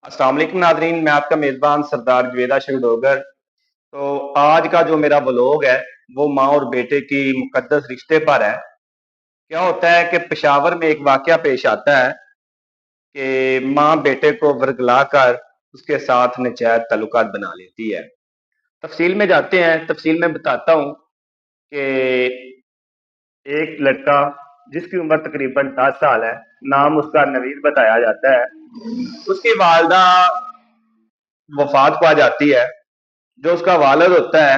अस्सलाम वालेकुम नादरीन, मैं आपका मेज़बान सरदार जुवेदा शगडोगर। तो आज का जो मेरा व्लॉग है वो माँ और बेटे की मुकद्दस रिश्ते पर है। क्या होता है कि पेशावर में एक वाकया पेश आता है कि माँ बेटे को वर्गला कर उसके साथ नजायज ताल्लुकात बना लेती है। तफसील में जाते हैं, तफसील में बताता हूँ कि एक लड़का जिसकी उम्र तकरीबन 10 साल है, नाम उसका नवीद बताया जाता है। उसकी वालदा वफात पा जाती है। जो उसका वालिद होता है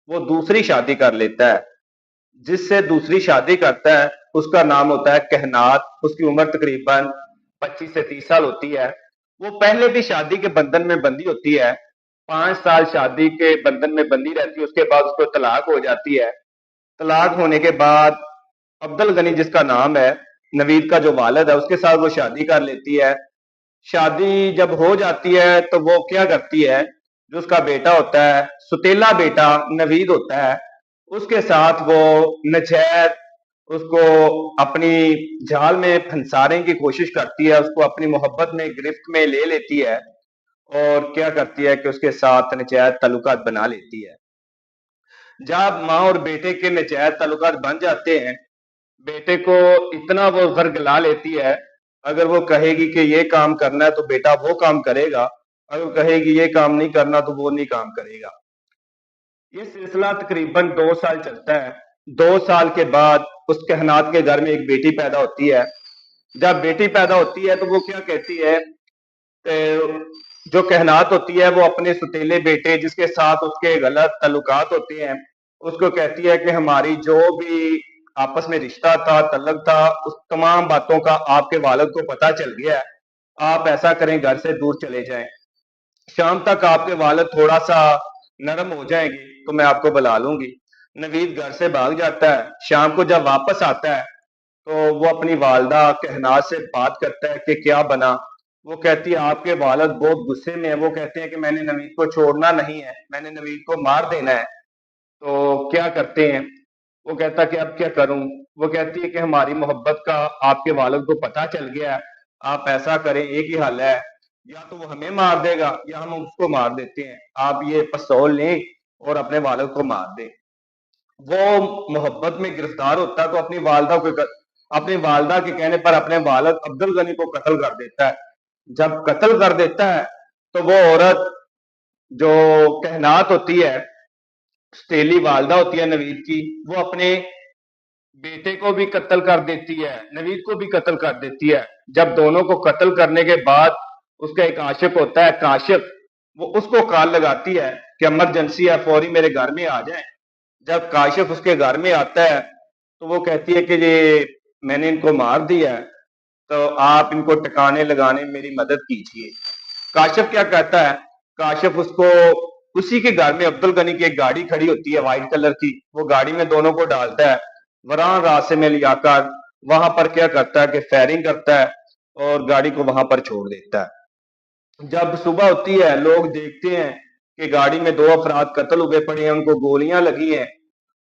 वो दूसरी शादी कर लेता है। जिससे दूसरी शादी करता है उसका नाम होता है कहनात। उसकी उम्र तकरीबन 25 से 30 साल होती है। वो पहले भी शादी के बंधन में बंधी होती है। 5 साल शादी के बंधन में बंधी रहती है। उसके बाद उसको तलाक हो जाती है। तलाक होने के बाद अब्दुल गनी जिसका नाम है, नवीद का जो वालिद है, उसके साथ वो शादी कर लेती है। शादी जब हो जाती है तो वो क्या करती है, जो उसका बेटा होता है, सुतेला बेटा नवीद होता है, उसके साथ वो नजैज उसको अपनी जाल में फंसाने की कोशिश करती है। उसको अपनी मोहब्बत में गिरफ्त में ले लेती है और क्या करती है कि उसके साथ नजायज ताल्लुकात बना लेती है। जब माँ और बेटे के नजायज ताल्लुकात बन जाते हैं, बेटे को इतना वो वर्गला लेती है। अगर वो कहेगी कि ये काम करना है तो बेटा वो काम करेगा। अगर कहेगी ये काम नहीं करना तो वो नहीं काम करेगा। ये सिलसिला तकरीबन 2 साल चलता है। 2 साल के बाद उस कहनात के घर में एक बेटी पैदा होती है। जब बेटी पैदा होती है तो वो क्या कहती है, जो कहनात होती है वो अपने सुतीले बेटे जिसके साथ उसके गलत ताल्लुकात होते हैं, उसको कहती है कि हमारी जो भी आपस में रिश्ता था, तल्लक था, उस तमाम बातों का आपके वालिद को पता चल गया है। आप ऐसा करें, घर से दूर चले जाएं। शाम तक आपके वालिद थोड़ा सा नरम हो जाएंगे तो मैं आपको बुला लूंगी। नवीद घर से भाग जाता है। शाम को जब वापस आता है तो वो अपनी वालदा कहनाज से बात करता है कि क्या बना। वो कहती है आपके वालिद बहुत गुस्से में है। वो कहते हैं कि मैंने नवीद को छोड़ना नहीं है, मैंने नवीद को मार देना है। तो क्या करते हैं। वो कहता कि अब क्या करूं। वो कहती है कि हमारी मोहब्बत का आपके वालिद को पता चल गया है। आप ऐसा करें, एक ही हल है, या तो वो हमें मार देगा या हम उसको मार देते हैं। आप ये पस्तौल लें और अपने वालिद को मार दें। वो मोहब्बत में गिरफ्तार होता है तो अपनी वालदा के कहने पर अपने वालिद अब्दुल गनी को कत्ल कर देता है। जब कत्ल कर देता है तो वो औरत जो कहनात होती है, स्टेली वालदा होती है नवीद की, वो अपने बेटे को भी कत्ल कर देती है, नवीद को भी कत्ल कर देती है। जब दोनों को कत्ल करने के बाद उसका एक आशिक होता है, काशिफ, वो उसको कॉल लगाती है कि इमरजेंसी है, फौरी मेरे घर में आ जाए। जब काशिफ उसके घर में आता है तो वो कहती है कि ये मैंने इनको मार दिया है, तो आप इनको टिकाने लगाने में मेरी मदद कीजिए। काशिफ क्या कहता है, काशिफ उसको उसी के घर में अब्दुल गनी की एक गाड़ी खड़ी होती है व्हाइट कलर की, वो गाड़ी में दोनों को डालता है। वरान रास्ते में लियाकर वहां पर क्या करता है कि फायरिंग करता है और गाड़ी को वहां पर छोड़ देता है। जब सुबह होती है, लोग देखते हैं कि गाड़ी में दो अफराद कत्ल हुए पड़े हैं, उनको गोलियां लगी हैं।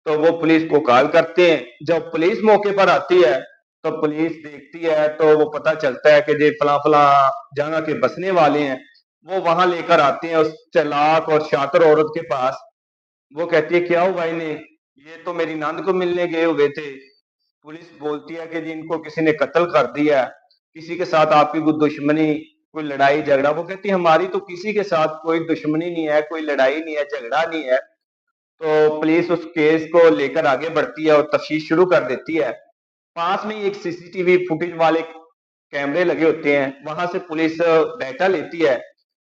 तो वो पुलिस को कॉल करते हैं। जब पुलिस मौके पर आती है तो पुलिस देखती है तो वो पता चलता है कि ये फला फला जगह के बसने वाले हैं। वो वहां लेकर आते हैं उस चालाक और शातिर औरत के पास। वो कहती है क्या हुआ इन्हें, ये तो मेरी नंद को मिलने गए हुए थे। पुलिस बोलती है कि जी इनको किसी ने कत्ल कर दिया है। किसी के साथ आपकी कोई दुश्मनी, कोई लड़ाई झगड़ा। वो कहती है हमारी तो किसी के साथ कोई दुश्मनी नहीं है, कोई लड़ाई नहीं है, झगड़ा नहीं है। तो पुलिस उस केस को लेकर आगे बढ़ती है और तफ्तीश शुरू कर देती है। पास में ही एक सीसीटीवी फुटेज वाले कैमरे लगे होते हैं, वहां से पुलिस डाटा लेती है।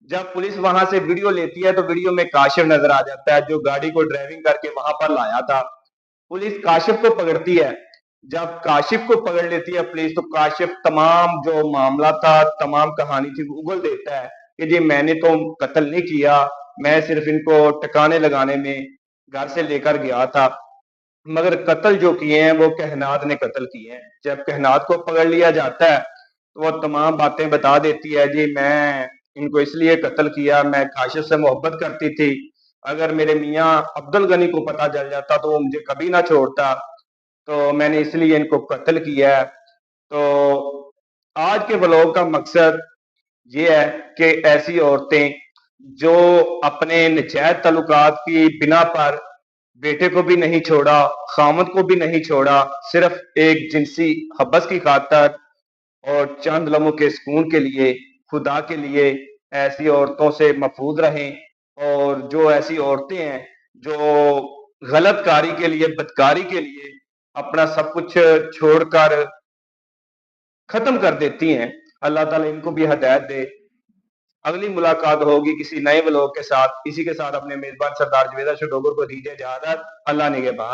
जब पुलिस वहां से वीडियो लेती है तो वीडियो में काशिफ नजर आ जाता है जो गाड़ी को ड्राइविंग करके वहां पर लाया था। पुलिस काशिफ को पकड़ती है। जब काशिफ को पकड़ लेती है पुलिस तो काशिफ तमाम जो मामला था, तमाम कहानी थी वो उगल देता है कि जी मैंने तो कत्ल नहीं किया, मैं सिर्फ इनको टिकाने लगाने में घर से लेकर गया था। मगर कत्ल जो किए हैं वो कहनात ने कत्ल किए हैं। जब कहनात को पकड़ लिया जाता है तो वो तमाम बातें बता देती है, जी मैं इनको इसलिए कत्ल किया, मैं काशिफ से मोहब्बत करती थी। अगर मेरे मियाँ अब्दुल गनी को पता चल जाता तो वो मुझे कभी ना छोड़ता, तो मैंने इसलिए इनको कत्ल किया है। तो आज के व्लॉग का मकसद یہ ہے کہ ایسی عورتیں جو اپنے نجائز تعلقات کی بنا پر بیٹے کو بھی نہیں چھوڑا، خامد کو بھی نہیں چھوڑا، صرف ایک جنسی حبس کی خاطر اور چند لمحوں کے سکون کے لیے، خدا کے لیے ایسی عورتوں سے محفوظ رہیں۔ اور جو ایسی عورتیں ہیں جو غلط کاری کے لیے، بدکاری کے لیے اپنا سب کچھ چھوڑ کر ختم کر دیتی ہیں، اللہ تعالیٰ ان کو بھی ہدایت دے۔ اگلی ملاقات ہوگی کسی نئے ولاگ کے ساتھ، اسی کے ساتھ اپنے میزبان سردار جوید ارشد ڈوگر کو دیجیے اجازت۔ اللہ نگہبان۔